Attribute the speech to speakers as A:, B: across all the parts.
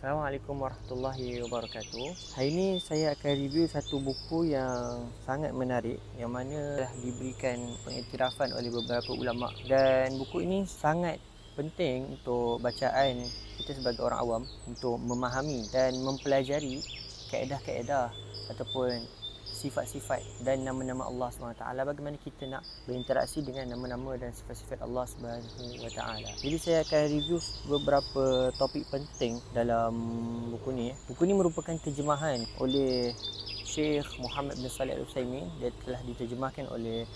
A: Assalamualaikum warahmatullahi wabarakatuh. Hari ini saya akan review satu buku yang sangat menarik yang mana telah diberikan pengiktirafan oleh beberapa ulama, dan buku ini sangat penting untuk bacaan kita sebagai orang awam untuk memahami dan mempelajari kaedah-kaedah ataupun sifat-sifat dan nama-nama Allah SWT. Bagaimana kita nak berinteraksi dengan nama-nama dan sifat-sifat Allah SWT. Jadi saya akan review beberapa topik penting dalam buku ni. Buku ni merupakan terjemahan oleh Syekh Muhammad bin Shalih Al-Utsaimin. Dia telah diterjemahkan oleh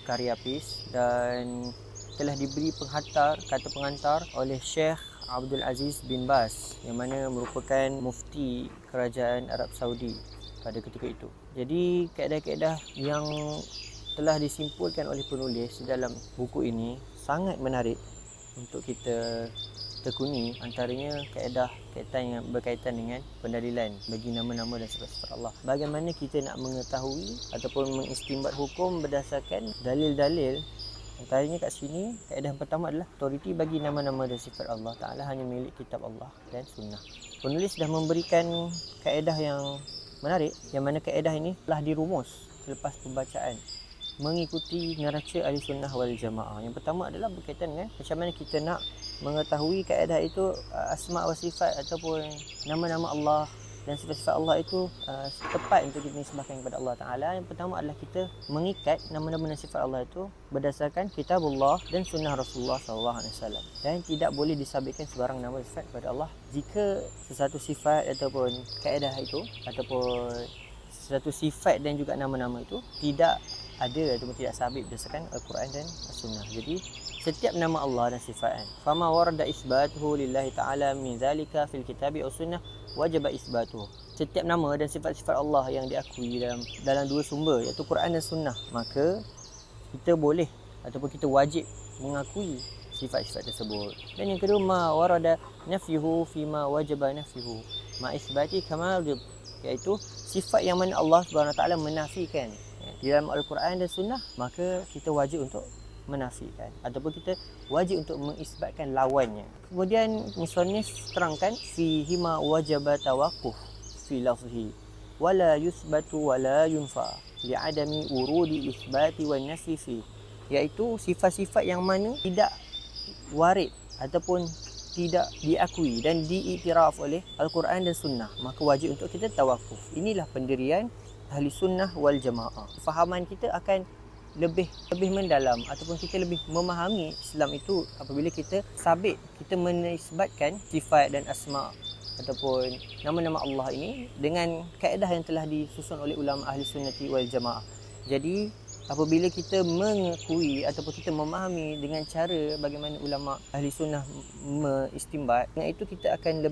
A: Karya Peace dan telah diberi kata pengantar oleh Syekh Abdul Aziz bin Baz, yang mana merupakan mufti kerajaan Arab Saudi pada ketika itu. Jadi kaedah-kaedah yang telah disimpulkan oleh penulis dalam buku ini sangat menarik untuk kita tekuni. Antaranya kaedah-kaedah yang berkaitan dengan pendalilan bagi nama-nama dan sifat-sifat Allah. Bagaimana kita nak mengetahui ataupun mengistimbat hukum berdasarkan dalil-dalil. Antaranya kat sini, kaedah yang pertama adalah autoriti bagi nama-nama dan sifat Allah Ta'ala hanya milik kitab Allah dan sunnah. Penulis dah memberikan kaedah yang menarik, yang mana kaedah ini telah dirumus selepas pembacaan mengikuti neraca ahli sunnah wal jamaah. Yang pertama adalah berkaitan dengan macam mana kita nak mengetahui kaedah itu, asma wa sifat ataupun nama-nama Allah dan sifat-sifat Allah itu tepat untuk kita nisbahkan kepada Allah Ta'ala. Yang pertama adalah kita mengikat nama-nama dan sifat Allah itu berdasarkan kitabullah dan sunnah Rasulullah SAW, dan tidak boleh disabitkan sebarang nama sifat kepada Allah jika sesuatu sifat ataupun kaedah itu ataupun sesuatu sifat dan juga nama-nama itu tidak ada ataupun tidak sabit berdasarkan Al-Quran dan As-Sunnah. Jadi setiap nama Allah dan sifat, fama warada isbatuhu lillahi ta'ala min zalika fil kitabi aw sunnah wajib isbatuhu. Setiap nama dan sifat-sifat Allah yang diakui dalam dua sumber, iaitu Quran dan Sunnah, maka kita boleh ataupun kita wajib mengakui sifat-sifat tersebut. Dan yang kedua, ma warada nafyuhu fima wajaba nafyuhu ma isbati kama wajib, iaitu sifat yang mana Allah SWT menafikan di dalam Al-Quran dan Sunnah, maka kita wajib untuk menafikan ataupun kita wajib untuk mengisbatkan lawannya. Kemudian musannif terangkan fihi ma wajaba tawaqquf fi lafzihi wala yusbatu wala yunfa li'adami urudi isbati wan nafi fi, iaitu sifat-sifat yang mana tidak warid ataupun tidak diakui dan diiktiraf oleh Al-Quran dan Sunnah, maka wajib untuk kita tawakuf. Inilah pendirian ahli sunnah wal jamaah. Fahaman kita akan lebih mendalam ataupun kita lebih memahami Islam itu apabila kita sabit, kita menisbatkan sifat dan asma ataupun nama-nama Allah ini dengan kaedah yang telah disusun oleh ulama ahli sunnati wal jamaah. Jadi apabila kita mengakui ataupun kita memahami dengan cara bagaimana ulama ahli sunnah mengistimbat, dengan itu kita akan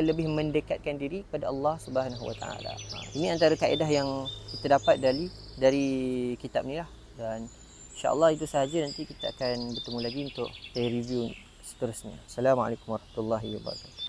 A: lebih mendekatkan diri kepada Allah Subhanahu Wa Taala. Ini antara kaedah yang kita dapat dari kitab ni lah. Dan insya-Allah itu sahaja, nanti kita akan bertemu lagi untuk review seterusnya. Assalamualaikum warahmatullahi wabarakatuh.